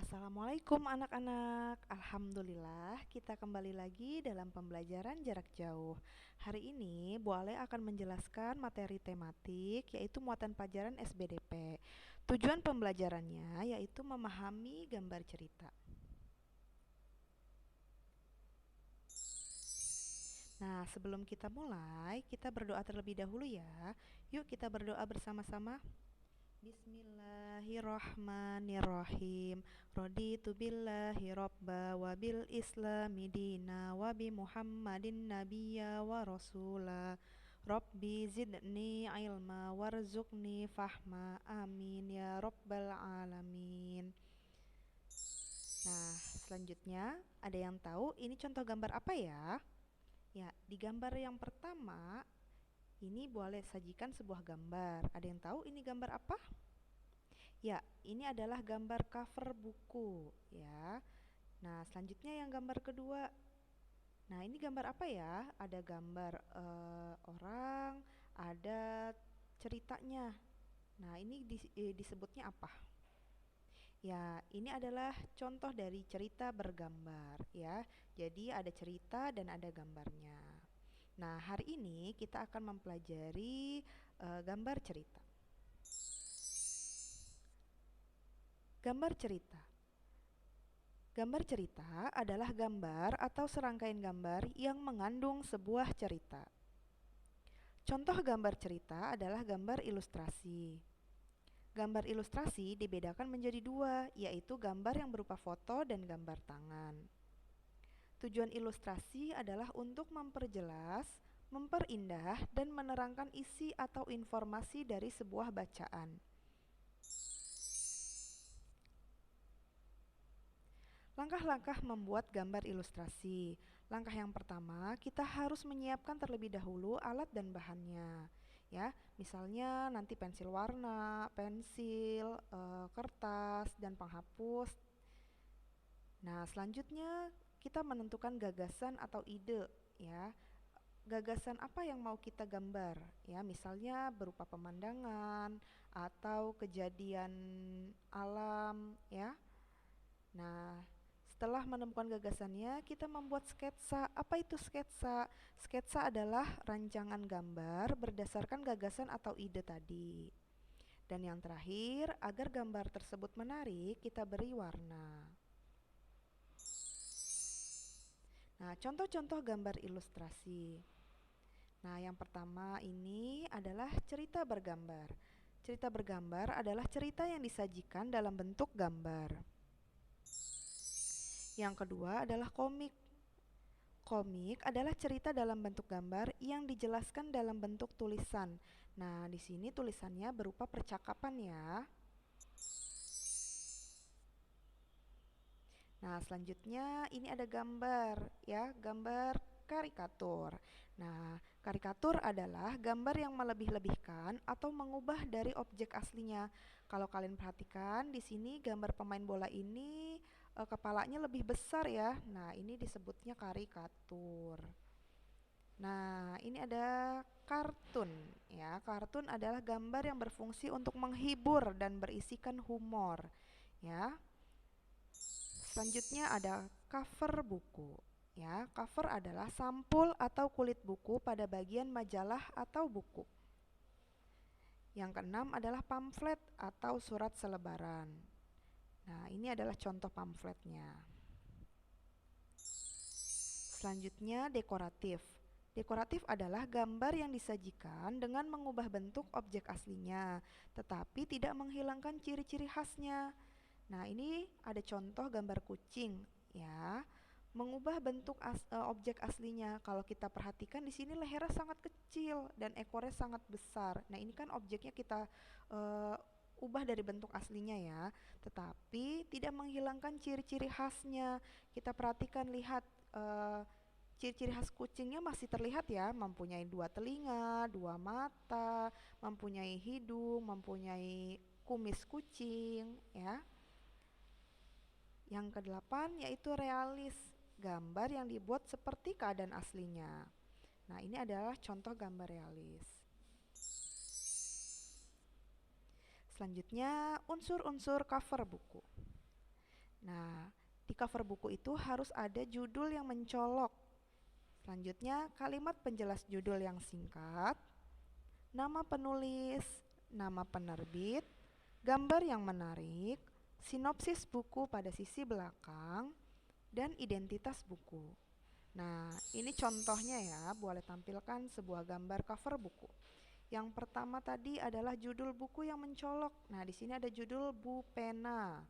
Assalamualaikum anak-anak. Alhamdulillah kita kembali lagi dalam pembelajaran jarak jauh. Hari ini Bu Ale akan menjelaskan materi tematik yaitu muatan pelajaran SBDP. Tujuan pembelajarannya yaitu memahami gambar cerita. Nah, sebelum kita mulai, kita berdoa terlebih dahulu ya. Yuk kita berdoa bersama-sama. Bismillahirrahmanirrahim. Raditu billahi robba wa bil islami dina wa bi muhammadin nabiyya wa rasula. Rabbi zidni ilma warzuqni fahma. Amin ya rabbal alamin. Nah, selanjutnya ada yang tahu ini contoh gambar apa ya? Ya, di gambar yang pertama ini boleh sajikan sebuah gambar. Ada yang tahu ini gambar apa? Ya, ini adalah gambar cover buku ya. Nah, selanjutnya yang gambar kedua. Nah, ini gambar apa ya? Ada gambar orang, ada ceritanya. Nah, ini disebutnya apa? Ya, ini adalah contoh dari cerita bergambar ya. Jadi ada cerita dan ada gambarnya. Nah, hari ini kita akan mempelajari gambar cerita. Gambar cerita. Gambar cerita adalah gambar atau serangkaian gambar yang mengandung sebuah cerita. Contoh gambar cerita adalah gambar ilustrasi. Gambar ilustrasi dibedakan menjadi dua, yaitu gambar yang berupa foto dan gambar tangan. Tujuan ilustrasi adalah untuk memperjelas, memperindah, dan menerangkan isi atau informasi dari sebuah bacaan. Langkah-langkah membuat gambar ilustrasi. Langkah yang pertama, kita harus menyiapkan terlebih dahulu alat dan bahannya. Ya, misalnya nanti pensil warna, pensil, kertas, dan penghapus. Nah, selanjutnya kita menentukan gagasan atau ide, ya. Gagasan apa yang mau kita gambar, ya, misalnya berupa pemandangan atau kejadian alam, ya. Nah, setelah menemukan gagasannya, kita membuat sketsa. Apa itu sketsa? Sketsa adalah rancangan gambar berdasarkan gagasan atau ide tadi. Dan yang terakhir, agar gambar tersebut menarik, kita beri warna. Nah, contoh-contoh gambar ilustrasi. Nah, yang pertama ini adalah cerita bergambar. Cerita bergambar adalah cerita yang disajikan dalam bentuk gambar. Yang kedua adalah komik. Komik adalah cerita dalam bentuk gambar yang dijelaskan dalam bentuk tulisan. Nah, di sini tulisannya berupa percakapan ya. Nah, selanjutnya ini ada gambar ya, gambar karikatur. Nah, karikatur adalah gambar yang melebih-lebihkan atau mengubah dari objek aslinya. Kalau kalian perhatikan di sini gambar pemain bola ini kepalanya lebih besar ya. Nah, ini disebutnya karikatur. Nah, ini ada kartun ya. Kartun adalah gambar yang berfungsi untuk menghibur dan berisikan humor ya. Selanjutnya ada cover buku. Ya, cover adalah sampul atau kulit buku pada bagian majalah atau buku. Yang keenam adalah pamflet atau surat selebaran. Nah, ini adalah contoh pamfletnya. Selanjutnya dekoratif. Dekoratif adalah gambar yang disajikan dengan mengubah bentuk objek aslinya, tetapi tidak menghilangkan ciri-ciri khasnya. Nah, ini ada contoh gambar kucing ya. Mengubah bentuk objek aslinya. Kalau kita perhatikan di sini lehernya sangat kecil dan ekornya sangat besar. Nah, ini kan objeknya kita ubah dari bentuk aslinya ya, tetapi tidak menghilangkan ciri-ciri khasnya. Kita perhatikan, lihat ciri-ciri khas kucingnya masih terlihat ya, mempunyai dua telinga, dua mata, mempunyai hidung, mempunyai kumis kucing ya. Yang kedelapan yaitu realis, gambar yang dibuat seperti keadaan aslinya. Nah, ini adalah contoh gambar realis. Selanjutnya, unsur-unsur cover buku. Nah, di cover buku itu harus ada judul yang mencolok. Selanjutnya, kalimat penjelas judul yang singkat, nama penulis, nama penerbit, gambar yang menarik, sinopsis buku pada sisi belakang, dan identitas buku. Nah, ini contohnya ya, boleh tampilkan sebuah gambar cover buku. Yang pertama tadi adalah judul buku yang mencolok. Nah, di sini ada judul Bu Pena.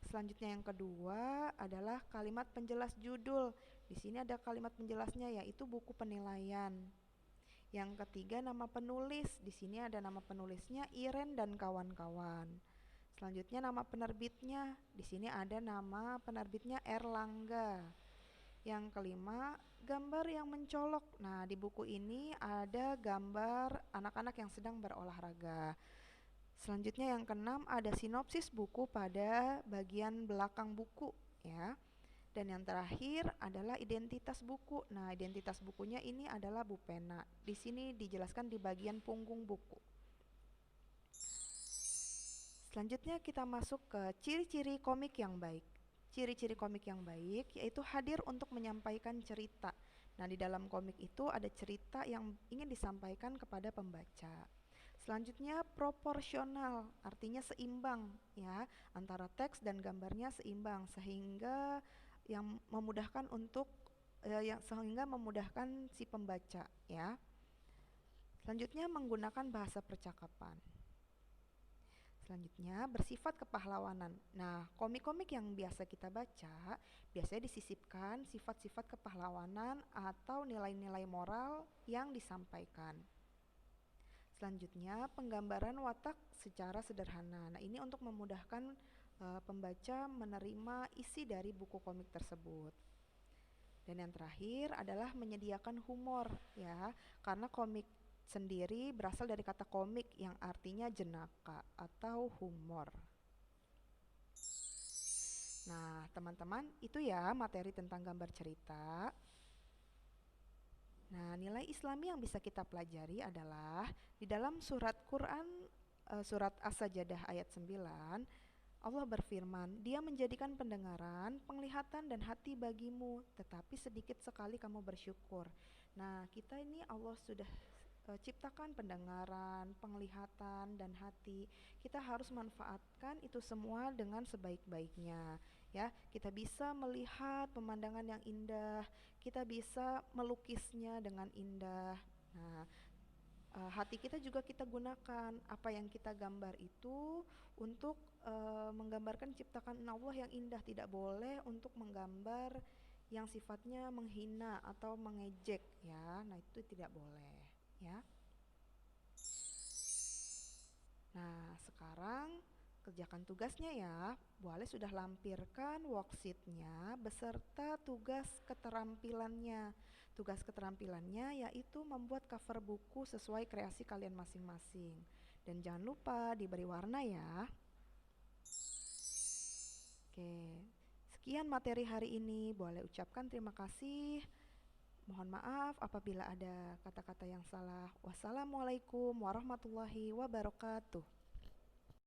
Selanjutnya yang kedua adalah kalimat penjelas judul. Di sini ada kalimat penjelasnya yaitu buku penilaian. Yang ketiga nama penulis. Di sini ada nama penulisnya Iren dan kawan-kawan. Selanjutnya nama penerbitnya. Di sini ada nama penerbitnya Erlangga. Yang kelima, gambar yang mencolok. Nah, di buku ini ada gambar anak-anak yang sedang berolahraga. Selanjutnya yang keenam, ada sinopsis buku pada bagian belakang buku ya. Dan yang terakhir adalah identitas buku. Nah, identitas bukunya ini adalah Bu Pena. Di sini dijelaskan di bagian punggung buku. Selanjutnya kita masuk ke ciri-ciri komik yang baik. Ciri-ciri komik yang baik yaitu hadir untuk menyampaikan cerita. Nah, di dalam komik itu ada cerita yang ingin disampaikan kepada pembaca. Selanjutnya proporsional, artinya seimbang ya, antara teks dan gambarnya seimbang sehingga yang memudahkan untuk sehingga memudahkan si pembaca ya. Selanjutnya menggunakan bahasa percakapan. Selanjutnya, bersifat kepahlawanan. Nah, komik-komik yang biasa kita baca biasanya disisipkan sifat-sifat kepahlawanan atau nilai-nilai moral yang disampaikan. Selanjutnya, penggambaran watak secara sederhana. Nah, ini untuk memudahkan pembaca menerima isi dari buku komik tersebut. Dan yang terakhir adalah menyediakan humor ya, karena komik sendiri berasal dari kata komik yang artinya jenaka atau humor. Nah, teman-teman, itu ya materi tentang gambar cerita. Nah, nilai Islami yang bisa kita pelajari adalah di dalam surat Quran surat As-Sajdah ayat 9, Allah berfirman, Dia menjadikan pendengaran, penglihatan dan hati bagimu, tetapi sedikit sekali kamu bersyukur. Nah, kita ini Allah sudah ciptakan pendengaran, penglihatan dan hati. Kita harus manfaatkan itu semua dengan sebaik-baiknya. Ya, kita bisa melihat pemandangan yang indah, kita bisa melukisnya dengan indah. Nah, hati kita juga kita gunakan apa yang kita gambar itu untuk menggambarkan ciptakan Allah yang indah, tidak boleh untuk menggambar yang sifatnya menghina atau mengejek ya. Nah, itu tidak boleh ya. Nah, sekarang kerjakan tugasnya ya. Boleh sudah lampirkan worksheetnya beserta tugas keterampilannya. Tugas keterampilannya yaitu membuat cover buku sesuai kreasi kalian masing-masing. Dan jangan lupa diberi warna ya. Oke, sekian materi hari ini. Boleh ucapkan terima kasih. Mohon maaf apabila ada kata-kata yang salah. Wassalamualaikum warahmatullahi wabarakatuh.